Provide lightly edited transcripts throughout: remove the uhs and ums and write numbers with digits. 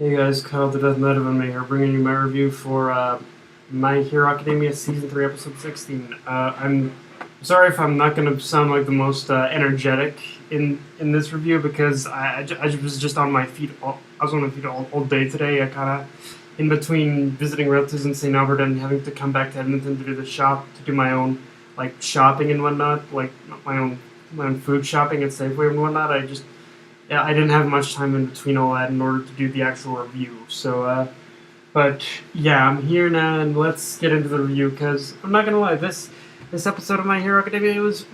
Hey guys, Kyle the Death Knight of Anime here, bringing you my review for My Hero Academia Season 3, Episode 16. I'm sorry if I'm not going to sound like the most energetic in this review because I was just on my feet. I was on my feet all day today. I kind of, in between visiting relatives in St. Albert and having to come back to Edmonton to do the shop, to do my own like shopping and whatnot, like my own food shopping at Safeway and whatnot. Yeah, I didn't have much time in between all that in order to do the actual review. But yeah, I'm here now, and let's get into the review. Because I'm not gonna lie, this episode of My Hero Academia it was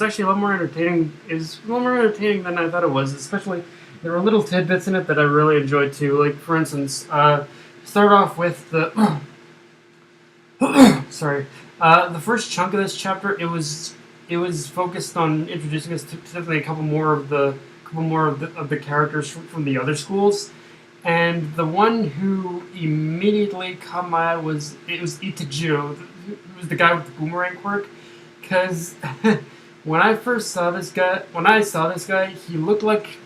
actually a lot more entertaining. It was a lot more entertaining than I thought it was. Especially there were little tidbits in it that I really enjoyed too. Like for instance, start off with the sorry, the first chunk of this chapter. It was focused on introducing us to definitely a couple more of the characters from the other schools, and the one who immediately caught my eye was Itajiro, who was the guy with the boomerang quirk. Because when I saw this guy, he looked like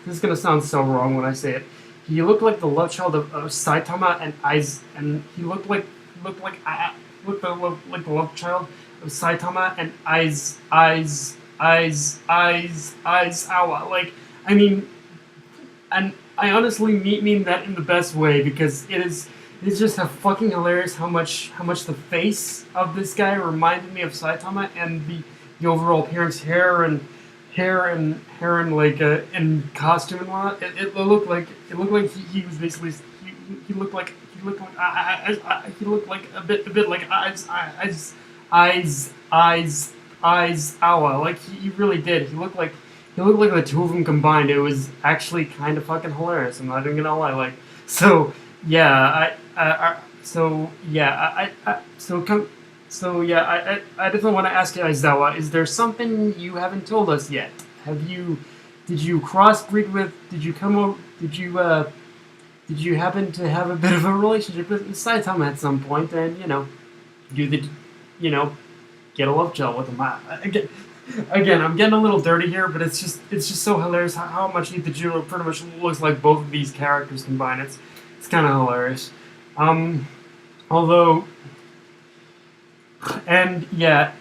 this is gonna sound so wrong when I say it. He looked like the love child of Saitama and Aiz, and he looked like the love child of Saitama and Eyes Awa. Like, I mean, and I honestly mean that in the best way because it's just a fucking hilarious how much the face of this guy reminded me of Saitama and the overall appearance, hair and like and costume and whatnot. It looked like he was basically he looked like a bit like eyes Awa. Like he really did. He looked like the two of them combined. It was actually kind of fucking hilarious. I'm not even gonna lie. Like so yeah so yeah I definitely want to ask you, Aizawa, is there something you haven't told us yet? Did you crossbreed with, did you happen to have a bit of a relationship with Saitama at some point and, do the, you know, get a love child with him? Again, I'm getting a little dirty here, but it's just so hilarious how much Itajiro pretty much looks like both of these characters combined. It's kind of hilarious. Although aside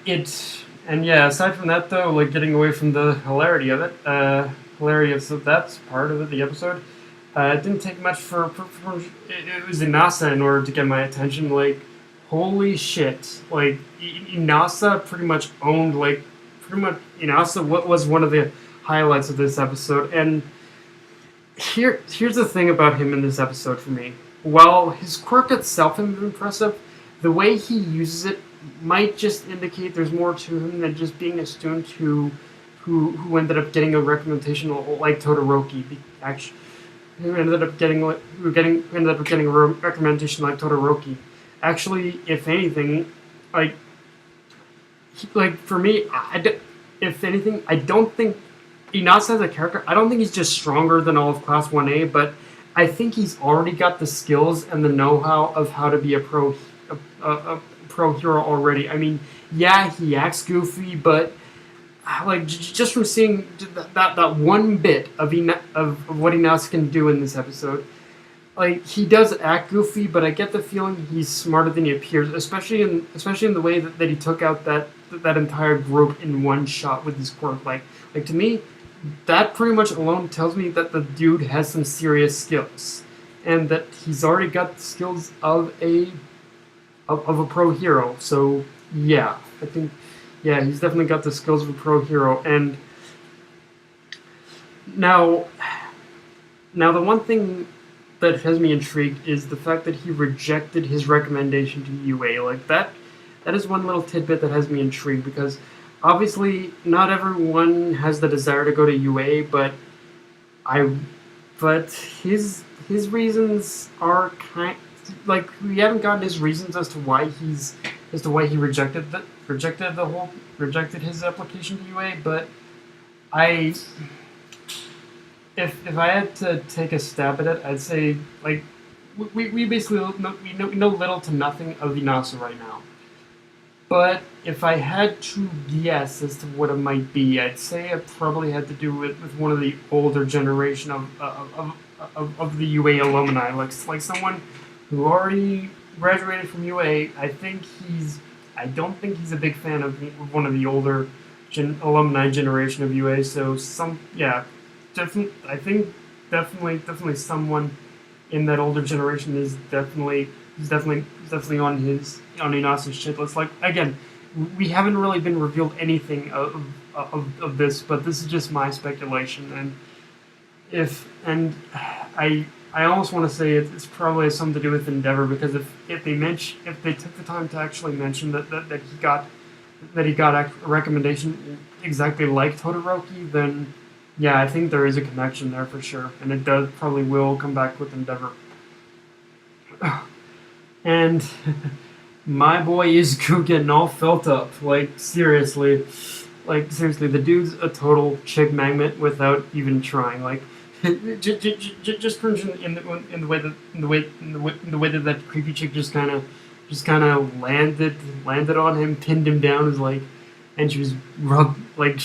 from that though, like getting away from the hilarity of it, that's part of it, the episode. It didn't take much it was Inasa in order to get my attention. Like, holy shit! Like Inasa pretty much owned Inasa. What was one of the highlights of this episode? And here's the thing about him in this episode for me. While his quirk itself is impressive, the way he uses it might just indicate there's more to him than just being a student who ended up getting a recommendation like Todoroki. Actually, who ended up getting a recommendation like Todoroki. Actually, if anything, like for me, if anything, I don't think Inasa as a character. I don't think he's just stronger than all of Class 1A, but I think he's already got the skills and the know-how of how to be a pro hero already. I mean, yeah, he acts goofy, but like just from seeing that one bit of what Inasa can do in this episode, like he does act goofy, but I get the feeling he's smarter than he appears, especially in the way that he took out that entire group in one shot with his quirk. Like to me, that pretty much alone tells me that the dude has some serious skills, and that he's already got the skills of a pro hero. So yeah, I think he's definitely got the skills of a pro hero. And now the one thing that has me intrigued is the fact that he rejected his recommendation to UA. Like that is one little tidbit that has me intrigued because obviously not everyone has the desire to go to UA, but his reasons are like we haven't gotten his reasons as to why he rejected his application to UA. But if I had to take a stab at it, I'd say like we basically know little to nothing of Inasa right now. But if I had to guess as to what it might be, I'd say it probably had to do with one of the older generation of the UA alumni, like someone who already graduated from UA. I don't think he's a big fan of one of the older alumni generation of UA. So yeah, definitely, I think definitely someone in that older generation is definitely on Inasa's shit list. Like again, we haven't really been revealed anything of this, but this is just my speculation. And if and I almost want to say it's probably has something to do with Endeavor, because if they took the time to actually mention that he got a recommendation exactly like Todoroki, then yeah, I think there is a connection there for sure, and it does probably will come back with Endeavor. And my boy Izuku getting all felt up, seriously, the dude's a total chick magnet without even trying. Like, just in the way that creepy chick just kind of landed on him, pinned him down, is like, and she was rubbed like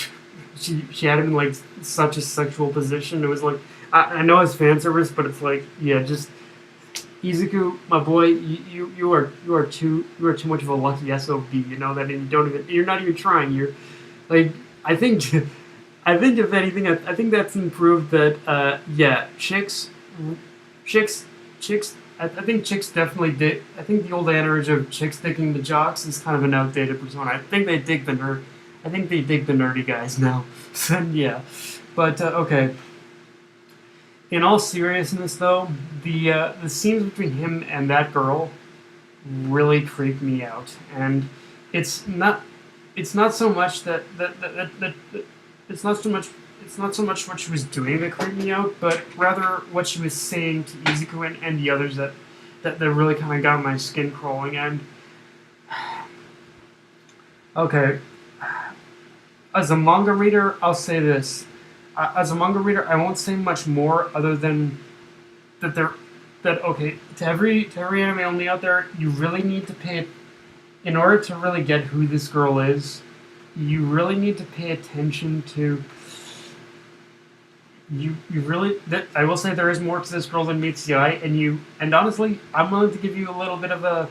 she had him in like such a sexual position. It was like I know it's fan service, but it's like yeah, just Izuku, my boy, you are too much of a lucky SOB. You know that, and you're not even trying. You're like I think if anything, I think that's improved. That yeah, chicks. I think chicks definitely dig. I think the old adage of chicks digging the jocks is kind of an outdated persona. I think they dig the nerd. I think they dig the nerdy guys now. Yeah, but okay. In all seriousness, though, the scenes between him and that girl really creeped me out, and it's not so much that it's not so much what she was doing that creeped me out, but rather what she was saying to Izuku and the others that really kind of got my skin crawling. And okay, as a manga reader, I'll say this. As a manga reader, I won't say much more other than okay, to every anime only out there, you really need to in order to really get who this girl is, you really need to pay attention to. You really that I will say there is more to this girl than meets the eye, and honestly, I'm willing to give you a little bit of a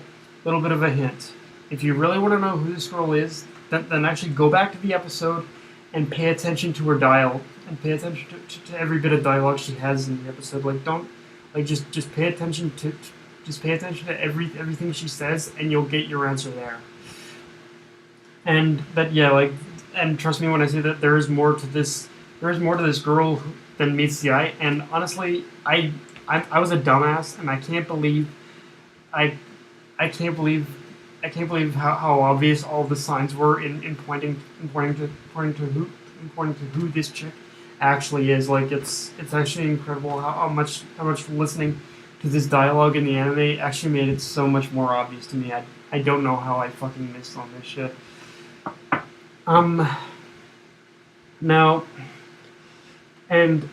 hint. If you really want to know who this girl is, then actually go back to the episode and pay attention to her dialogue, and pay attention to every bit of dialogue she has in the episode. Like don't just pay attention to everything she says, and you'll get your answer there. And that yeah, and trust me when I say that there is more to this. There is more to this girl than meets the eye. And honestly, I was a dumbass, and I can't believe how obvious all the signs were in pointing to who this chick actually is. Like it's actually incredible how much listening to this dialogue in the anime actually made it so much more obvious to me. I don't know how I fucking missed on this shit. Now, and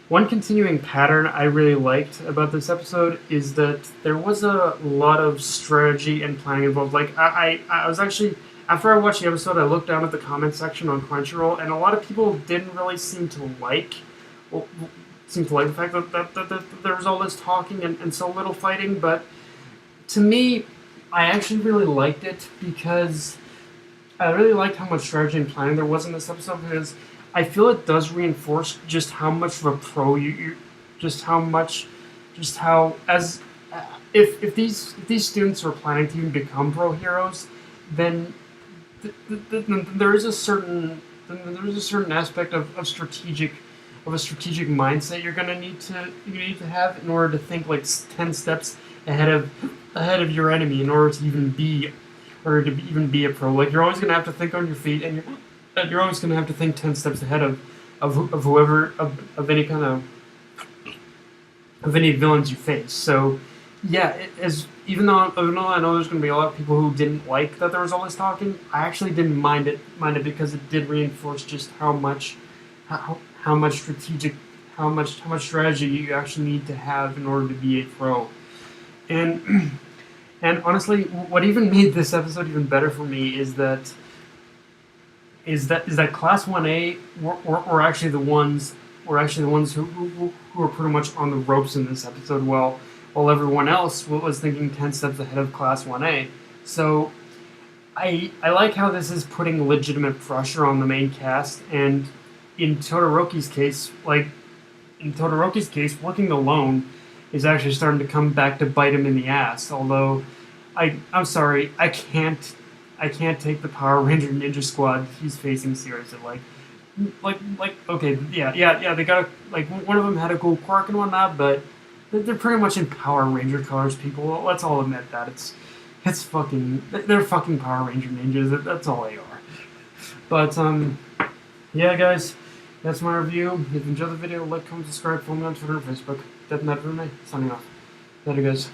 one continuing pattern I really liked about this episode is that there was a lot of strategy and planning involved. Like I was actually, after I watched the episode, I looked down at the comment section on Crunchyroll, and a lot of people didn't really seem to like the fact that there was all this talking and so little fighting. But to me, I actually really liked it, because I really liked how much strategy and planning there was in this episode, because I feel it does reinforce just how much of a pro if these students are planning to even become pro heroes, then there is a certain aspect of a strategic mindset you're gonna need to have in order to think like 10 steps ahead of your enemy in order to even be a pro. Like you're always gonna have to think on your feet, and you're always gonna have to think 10 steps ahead of whoever of any kind of any villains you face. So yeah, even though I know there's gonna be a lot of people who didn't like that there was all this talking, I actually didn't mind it because it did reinforce just how much strategy you actually need to have in order to be a pro. And honestly, what even made this episode even better for me is that Class 1A were actually the ones were actually the ones who were pretty much on the ropes in this episode, while everyone else was thinking 10 steps ahead of Class 1A. So I like how this is putting legitimate pressure on the main cast, and in Todoroki's case, working alone is actually starting to come back to bite him in the ass. Although, I'm sorry, I can't take the Power Ranger Ninja Squad he's facing seriously. Okay, yeah, they got one of them had a cool quirk and whatnot, but they're pretty much in Power Ranger colors. People, let's all admit that they're fucking Power Ranger ninjas. That's all they are. But yeah, guys, that's my review. If you enjoyed the video, like, comment, subscribe, follow me on Twitter and Facebook. That's not for me. Signing off. Later, guys.